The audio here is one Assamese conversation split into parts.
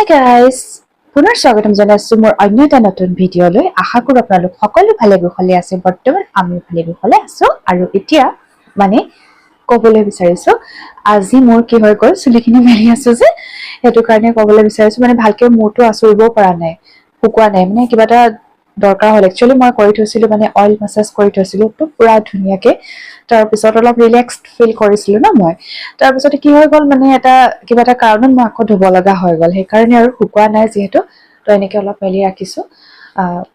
Hi guys! পুনৰ স্বাগতম জনাইছো মোৰ অন্য এটা নতুন ভিডিঅ'লৈ। আশা কৰো আপোনালোক সকলো ভালে কুশলে আছে। বৰ্তমান আমি ভালে কুশলে আছো আৰু এতিয়া মানে ক'বলৈ বিচাৰিছো আজি মোৰ কি হৈ গ'ল চুলিখিনি মেলি আছো যে সেইটো কাৰণে ক'বলৈ বিচাৰিছো মানে ভালকে মূৰটো আঁচুৰিব পৰা নাই শুকুৱা নাই মানে কিবা এটা দৰকাৰ হ'ল একচুৱেলি মই কৰি থৈছিলো মানে অইল মাসাজ কৰি থৈছিলো তো পুৰা ধুনীয়াকে তাৰ পিছত অলপ ৰিলেক্সড ফিল কৰিছিলো না মই তাৰ পিছত কি হৈ গ'ল মানে এটা কিবা এটা কাৰণত মই আকৌ ধুব লগা হৈ গ'ল সেইকাৰণে আৰু শুকুৱা নাই যিহেতু তো এনেকে অলপ মেলি ৰাখিছো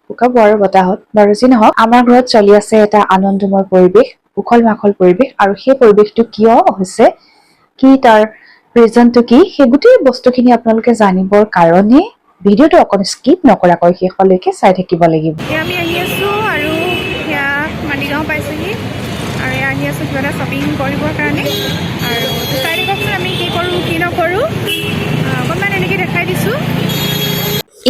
শুকাব আৰু বতাহত বাৰু যি নহওক আমাৰ ঘৰত চলি আছে এটা আনন্দময় পৰিৱেশ উখল মাখল পৰিৱেশ আৰু সেই পৰিৱেশটো কিয় হৈছে কি তাৰ ৰিজনটো কি সেই গোটেই বস্তুখিনি আপোনালোকে জানিবৰ কাৰণে ভিডিঅ'টো অকণ স্কিপ নকৰাকৈ শেষলৈকে চাই থাকিব লাগিব আমি আহি আছো আৰু সেয়া মালিগাঁও পাইছোহি আৰু আহি আছো কিবা এটা শ্বপিং কৰিবৰ কাৰণে আৰু চাই দিবচোন আমি কি কৰোঁ কি নকৰোঁ অকণমান এনেকৈ দেখাই দিছোঁ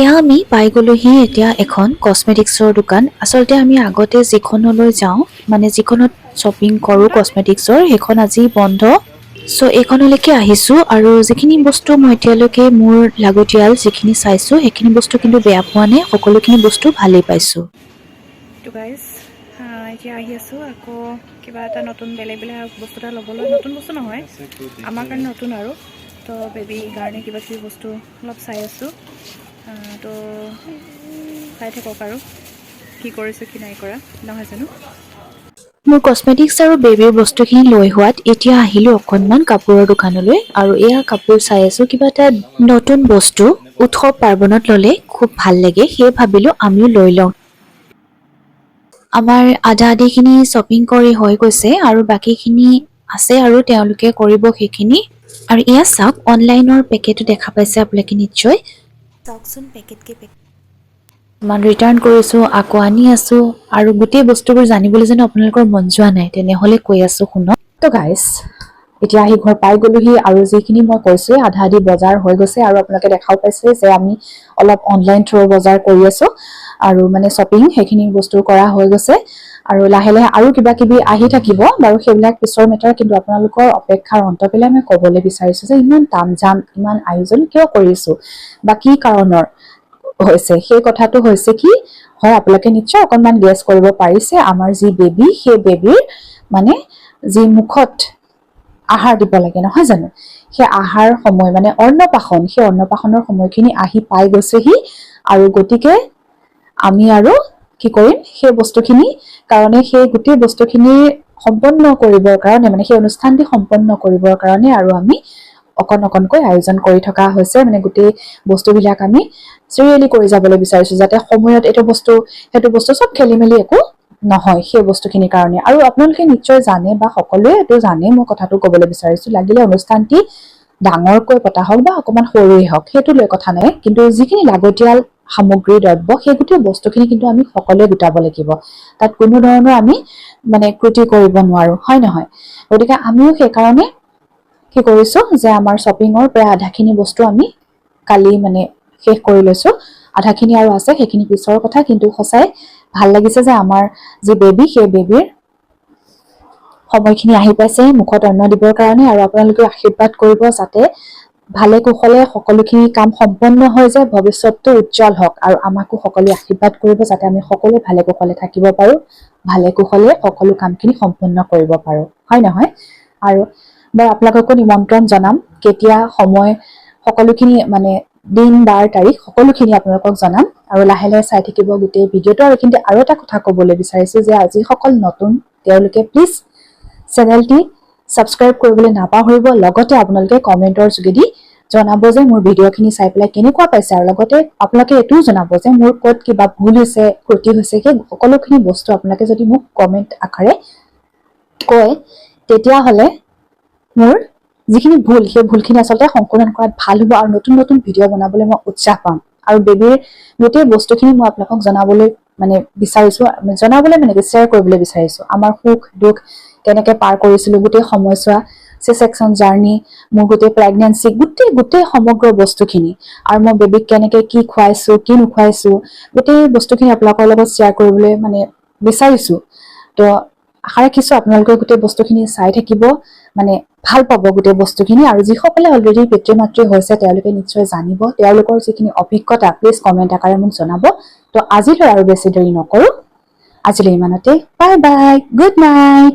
এয়া আমি পাই গলোহি এতিয়া এখন কসমেটিক্সৰ দোকান আচলতে আমি আগতে যিখনলৈ যাওঁ মানে যিখনত শ্বপিং কৰোঁ কসমেটিক্সৰ সেইখন আজি বন্ধ সো এইখনলৈকে আহিছো আৰু যিখিনি বস্তু মই এতিয়ালৈকে মোৰ লাগতিয়াল যিখিনি চাইছো সেইখিনি বস্তু কিন্তু বেয়া পোৱা নাই সকলোখিনি বস্তু ভালেই পাইছো তো গাইজ এতিয়া আহি আছোঁ আকৌ কিবা এটা নতুন বেলেগ বস্তু এটা ল'বলৈ নতুন বস্তু নহয় আমাৰ কাৰণে নতুন আৰু তো বেবীৰ কাৰণে কিবা কিবি বস্তু অলপ চাই আছোঁ তো চাই থাকক আৰু কি কৰিছোঁ কি নাই কৰা নহয় জানো মোৰ কসমেটিক্স আৰু বেবীৰ বস্তুখিনি লৈ হোৱাত এতিয়া আহিলো অকণমান কাপোৰৰ দোকানলৈ আৰু এয়া কাপোৰ চাই আছো কিবা এটা নতুন বস্তু উৎসৱ পাৰ্বণত ল'লে খুব ভাল লাগে সেয়ে ভাবিলো আমিও লৈ লওঁ আমাৰ আধা আধিখিনি শ্বপিং কৰি হৈ গৈছে আৰু বাকীখিনি আছে আৰু তেওঁলোকে কৰিব সেইখিনি আৰু এয়া চাওক অনলাইনৰ পেকেটো দেখা পাইছে আপোনালোকে নিশ্চয় চাওকচোন পেকেটকে মান ৰিটাৰ্ণ কৰিছো আকৌ আনি আছো আৰু গোটেই বস্তুবোৰ জানিবলৈ যেন আপোনালোকৰ মন যোৱা নাই তেনেহলে কৈ আছো শুনক তো গাইস এতিয়া আহি ঘৰ পাই গলোহি আৰু যিখিনি মই কৈছো আধা আধি বজাৰ হৈ গৈছে আৰু আপোনালোকে দেখাও পাইছে যে আমি অলপ অনলাইন থ্ৰু বজাৰ কৰি আছো আৰু মানে শ্বপিং সেইখিনি বস্তু কৰা হৈ গৈছে আৰু লাহে লাহে আৰু কিবা কিবি আহি থাকিব বাৰু সেইবিলাক পিছৰ মেটাৰ কিন্তু আপোনালোকৰ অপেক্ষাৰ অন্ত পেলাই মই ক'বলৈ বিচাৰিছো যে ইমান তামঝাম ইমান আয়োজন কিয় কৰিছো বা কি কাৰণৰ হৈছে সেই কথাটো হৈছে কি হয় আপোনালোকে নিশ্চয় অকণমান গেছ কৰিব পাৰিছে আমাৰ যি বেবী সেই বেবীৰ মানে যি মুখত আহাৰ দিব লাগে নহয় জানো সেই আহাৰ সময় মানে অন্নপাশন সেই অন্নপাশনৰ সময়খিনি আহি পাই গৈছেহি আৰু গতিকে আমি আৰু কি কৰিম সেই বস্তুখিনি কাৰণে সেই গোটেই বস্তুখিনি সম্পন্ন কৰিবৰ কাৰণে মানে সেই অনুষ্ঠানটি সম্পন্ন কৰিবৰ কাৰণে আৰু আমি অকণকৈ আয়োজন কৰি থকা হৈছে মানে গোটেই বস্তুবিলাক আমি চিৰিয়েলি কৰি যাবলৈ বিচাৰিছো যাতে সময়ত এইটো বস্তু সেইটো বস্তু সব খেলি মেলি একো নহয় সেই বস্তুখিনিৰ কাৰণে আৰু আপোনালোকে নিশ্চয় জানে বা সকলোৱে এইটো জানে মই কথাটো ক'বলৈ বিচাৰিছো লাগিলে অনুষ্ঠানটি ডাঙৰকৈ পতা হওক বা অকণমান সৰুৱে হওক সেইটো লৈ কথা নাই কিন্তু যিখিনি লাগতিয়াল সামগ্ৰী দ্ৰব্য সেই গোটেই বস্তুখিনি কিন্তু আমি সকলোৱে গোটাব লাগিব তাত কোনো ধৰণৰ আমি মানে ত্ৰুটি কৰিব নোৱাৰো হয় নহয় গতিকে আমিও সেইকাৰণে কি কৰিছো যে আমাৰ শ্বপিঙৰ প্ৰায় আধাখিনি বস্তু আমি কালি মানে শেষ কৰি লৈছো আধাখিনি আৰু আছে সেইখিনি পিছৰ কথা কিন্তু সঁচাই ভাল লাগিছে যে আমাৰ যি বেবী সেই বেবীৰ সময়খিনি আহি পাইছে মুখত অন্ন দিবৰ কাৰণে আৰু আপোনালোকে আশীৰ্বাদ কৰিব যাতে ভালে কুশলে সকলোখিনি কাম সম্পন্ন হৈ যায় ভৱিষ্যতটো উজ্জ্বল হওক আৰু আমাকো সকলোৱে আশীৰ্বাদ কৰিব যাতে আমি সকলোৱে ভালে কুশলে থাকিব পাৰো ভালে কুশলে সকলো কামখিনি সম্পন্ন কৰিব পাৰো হয় নহয় আৰু মই আপোনালোককো নিমন্ত্ৰণ জনাম কেতিয়া সময় সকলোখিনি মানে দিন বাৰ তাৰিখ সকলোখিনি আপোনালোকক জনাম আৰু লাহে লাহে চাই থাকিব গোটেই ভিডিঅ'টো আৰু কিন্তু আৰু এটা কথা ক'বলৈ বিচাৰিছো যে আজি সকল নতুন তেওঁলোকে প্লিজ চেনেলটি সাবস্ক্ৰাইব কৰিবলৈ নাপাহৰিব লগতে আপোনালোকে কমেন্টৰ যোগেদি জনাব যে মোৰ ভিডিঅ'খিনি চাই পেলাই কেনেকুৱা পাইছে আৰু লগতে আপোনালোকে এটোও জনাব যে মোৰ ক'ত কিবা ভুল হৈছে ত্ৰুটি হৈছে সেই সকলোখিনি বস্তু আপোনালোকে যদি মোক কমেন্ট আকাৰে কয় তেতিয়া হলে মোৰ যিখিনি ভুল সেই ভুলখিনি আচলতে সংশোধন কৰাত ভাল হ'ব আৰু নতুন নতুন ভিডিঅ' বনাবলৈ মই উৎসাহ পাম আৰু বেবীৰ গোটেই বস্তুখিনি মই আপোনালোকক জনাবলৈ মানে বিচাৰিছো জনাবলৈ মানে শ্বেয়াৰ কৰিবলৈ বিচাৰিছো আমাৰ সুখ দুখ কেনেকৈ পাৰ কৰিছিলো গোটেই সময়ছোৱা সেকশন জাৰ্নি মোৰ গোটেই প্ৰেগনেন্সি গোটেই সমগ্ৰ বস্তুখিনি আৰু মই বেবীক কেনেকৈ কি খুৱাইছো কি নুখুৱাইছো গোটেই বস্তুখিনি আপোনালোকৰ লগত শ্বেয়াৰ কৰিবলৈ মানে বিচাৰিছো তো আশা ৰাখিছোঁ আপোনালোকে গোটেই বস্তুখিনি চাই থাকিব, মানে ভাল পাব গোটেই বস্তুখিনি। আৰু যিসকলে অলৰেডি পিতৃ মাতৃ হৈছে তেওঁলোকে নিশ্চয় জানিব, তেওঁলোকৰ যিখিনি অভিজ্ঞতা প্লিজ কমেণ্ট আকাৰে মোক জনাব। তো আজিলৈ আৰু বেছি দেৰি নকৰোঁ, আজিলৈ ইমানতে। Bye bye, good night.